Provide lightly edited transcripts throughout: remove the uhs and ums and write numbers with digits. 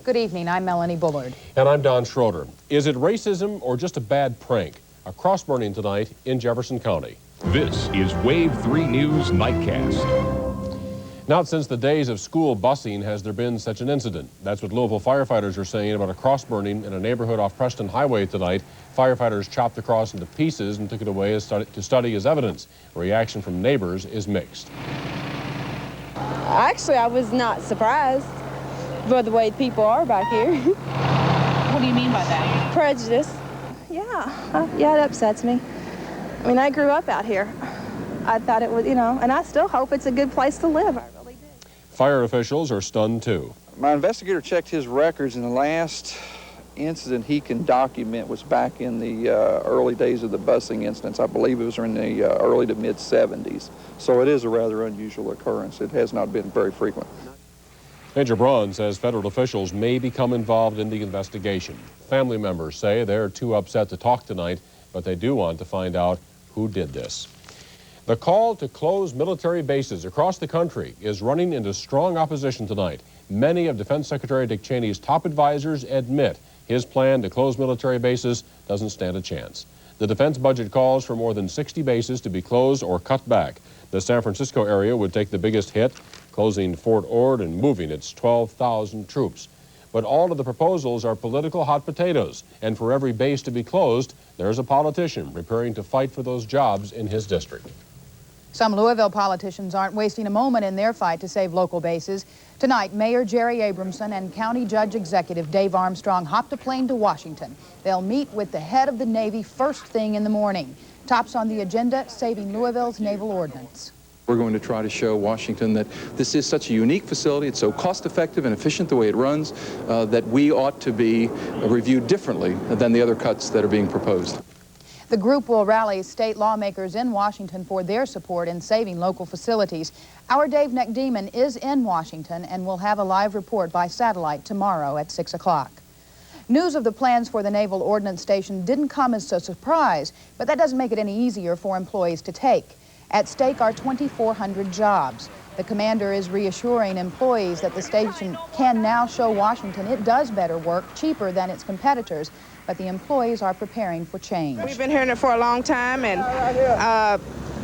Good evening, I'm Melanie Bullard. And I'm Don Schroeder. Is it racism or just a bad prank? A cross burning tonight in Jefferson County. This is Wave 3 News Nightcast. Not since the days of school busing has there been such an incident. That's what Louisville firefighters are saying about a cross burning in a neighborhood off Preston Highway tonight. Firefighters chopped the cross into pieces and took it away to study as evidence. A reaction from neighbors is mixed. Actually, I was not surprised by the way people are back here. What do you mean by that? Prejudice. Yeah, it upsets me. I mean, I grew up out here. I thought it was, and I still hope it's a good place to live. I really do. Fire officials are stunned too. My investigator checked his records, and the last incident he can document was back in the early days of the busing incidents. I believe it was in the early to mid-70s. So it is a rather unusual occurrence. It has not been very frequent. Major Braun says federal officials may become involved in the investigation. Family members say they're too upset to talk tonight, but they do want to find out who did this. The call to close military bases across the country is running into strong opposition tonight. Many of Defense Secretary Dick Cheney's top advisors admit his plan to close military bases doesn't stand a chance. The defense budget calls for more than 60 bases to be closed or cut back. The San Francisco area would take the biggest hit, closing Fort Ord and moving its 12,000 troops. But all of the proposals are political hot potatoes, and for every base to be closed, there's a politician preparing to fight for those jobs in his district. Some Louisville politicians aren't wasting a moment in their fight to save local bases. Tonight, Mayor Jerry Abramson and County Judge Executive Dave Armstrong hopped a plane to Washington. They'll meet with the head of the Navy first thing in the morning. Tops on the agenda, saving Louisville's naval ordnance. We're going to try to show Washington that this is such a unique facility, it's so cost-effective and efficient the way it runs, that we ought to be reviewed differently than the other cuts that are being proposed. The group will rally state lawmakers in Washington for their support in saving local facilities. Our Dave Neck-Demon is in Washington and will have a live report by satellite tomorrow at 6 o'clock. News of the plans for the Naval Ordnance Station didn't come as a surprise, but that doesn't make it any easier for employees to take. At stake are 2,400 jobs. The commander is reassuring employees that the station can now show Washington it does better work, cheaper than its competitors, but the employees are preparing for change. We've been hearing it for a long time, and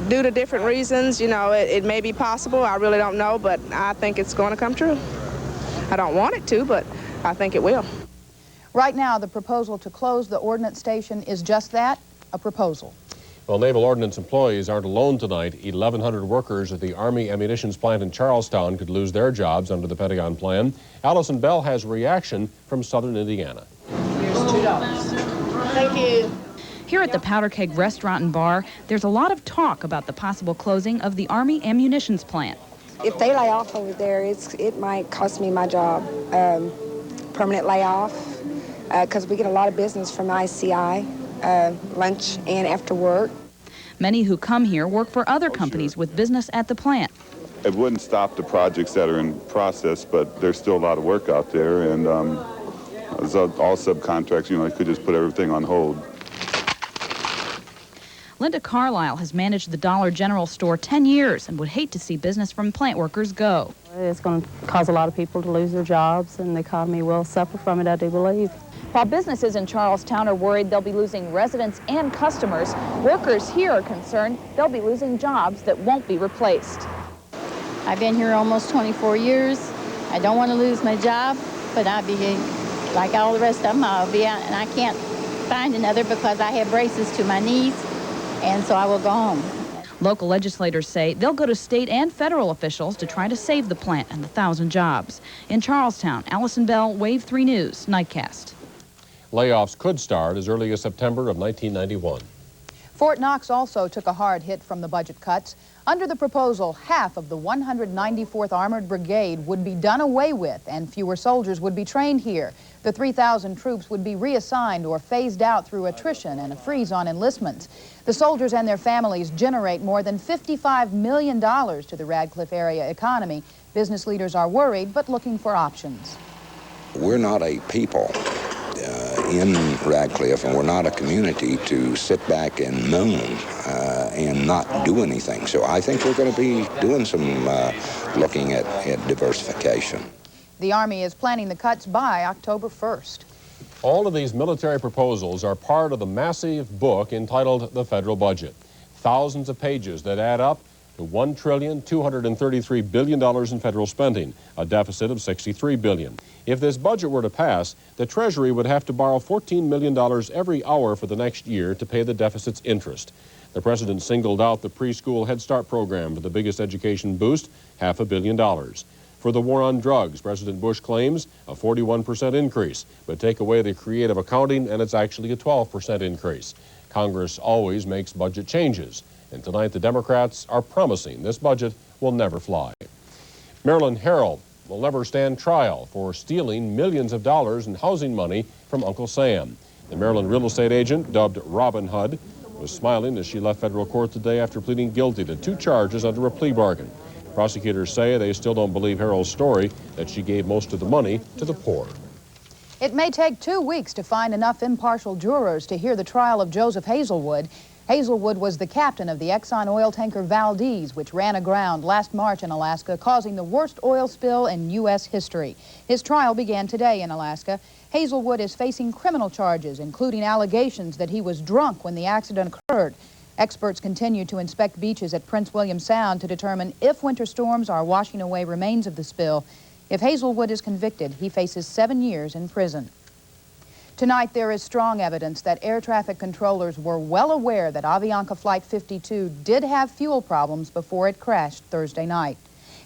due to different reasons, it may be possible. I really don't know, but I think it's going to come true. I don't want it to, but I think it will. Right now, the proposal to close the ordnance station is just that, a proposal. Well, Naval Ordnance employees aren't alone tonight. 1,100 workers at the Army ammunitions plant in Charlestown could lose their jobs under the Pentagon plan. Allison Bell has a reaction from southern Indiana. Here's $2. Thank you. Here at the Powder Keg Restaurant and Bar, there's a lot of talk about the possible closing of the Army ammunitions plant. If they lay off over there, it might cost me my job. Permanent layoff, because we get a lot of business from ICI. Lunch and after work. Many who come here work for other companies with business at the plant. It wouldn't stop the projects that are in process, but there's still a lot of work out there, and as all subcontracts, could just put everything on hold. Linda Carlisle has managed the Dollar General store 10 years and would hate to see business from plant workers go. It's going to cause a lot of people to lose their jobs, and the economy will suffer from it, I do believe. While businesses in Charlestown are worried they'll be losing residents and customers, workers here are concerned they'll be losing jobs that won't be replaced. I've been here almost 24 years. I don't want to lose my job, but I'll be like all the rest of them. I'll be out, and I can't find another because I have braces to my knees, and so I will go home. Local legislators say they'll go to state and federal officials to try to save the plant and the 1,000 jobs. In Charlestown, Allison Bell, Wave 3 News, Nightcast. Layoffs could start as early as September of 1991. Fort Knox also took a hard hit from the budget cuts. Under the proposal, half of the 194th Armored Brigade would be done away with, and fewer soldiers would be trained here. The 3,000 troops would be reassigned or phased out through attrition and a freeze on enlistments. The soldiers and their families generate more than $55 million to the Radcliffe area economy. Business leaders are worried, but looking for options. We're not a people in Radcliffe, and we're not a community to sit back and moan and not do anything. So I think we're going to be doing some looking at diversification. The Army is planning the cuts by October 1st. All of these military proposals are part of the massive book entitled the federal budget. Thousands of pages that add up to $1,233 billion in federal spending, a deficit of $63 billion. If this budget were to pass, the Treasury would have to borrow $14 million every hour for the next year to pay the deficit's interest. The president singled out the preschool Head Start program for the biggest education boost, $500 million. For the war on drugs, President Bush claims a 41% increase, but take away the creative accounting and it's actually a 12% increase. Congress always makes budget changes, and tonight the Democrats are promising this budget will never fly. Marilyn Harrell will never stand trial for stealing millions of dollars in housing money from Uncle Sam. The Maryland real estate agent, dubbed Robin Hood, was smiling as she left federal court today after pleading guilty to 2 charges under a plea bargain. Prosecutors say they still don't believe Harrell's story that she gave most of the money to the poor. It may take 2 weeks to find enough impartial jurors to hear the trial of Joseph Hazelwood. Hazelwood was the captain of the Exxon oil tanker Valdez, which ran aground last March in Alaska, causing the worst oil spill in U.S. history. His trial began today in Alaska. Hazelwood is facing criminal charges, including allegations that he was drunk when the accident occurred. Experts continue to inspect beaches at Prince William Sound to determine if winter storms are washing away remains of the spill. If Hazelwood is convicted, he faces 7 years in prison. Tonight, there is strong evidence that air traffic controllers were well aware that Avianca Flight 52 did have fuel problems before it crashed Thursday night.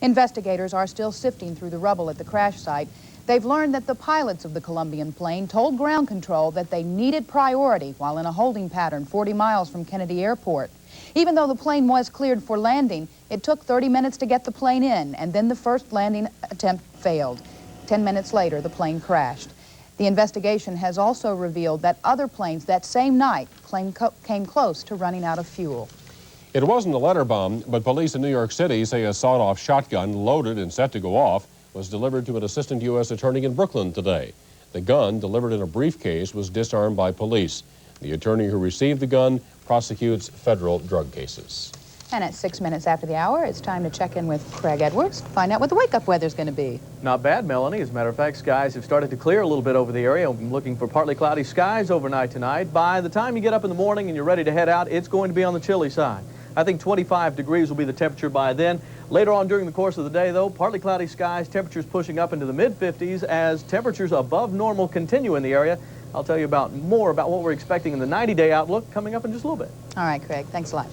Investigators are still sifting through the rubble at the crash site. They've learned that the pilots of the Colombian plane told ground control that they needed priority while in a holding pattern 40 miles from Kennedy Airport. Even though the plane was cleared for landing, it took 30 minutes to get the plane in, and then the first landing attempt failed. 10 minutes later, the plane crashed. The investigation has also revealed that other planes that same night came close to running out of fuel. It wasn't a letter bomb, but police in New York City say a sawed-off shotgun loaded and set to go off was delivered to an assistant U.S. attorney in Brooklyn today. The gun, delivered in a briefcase, was disarmed by police. The attorney who received the gun prosecutes federal drug cases. And at 6 minutes after the hour, it's time to check in with Craig Edwards to find out what the wake-up weather's going to be. Not bad, Melanie. As a matter of fact, skies have started to clear a little bit over the area. I'm looking for partly cloudy skies overnight tonight. By the time you get up in the morning and you're ready to head out, it's going to be on the chilly side. I think 25 degrees will be the temperature by then. Later on during the course of the day, though, partly cloudy skies, temperatures pushing up into the mid-50s as temperatures above normal continue in the area. I'll tell you more about what we're expecting in the 90-day outlook coming up in just a little bit. All right, Craig. Thanks a lot.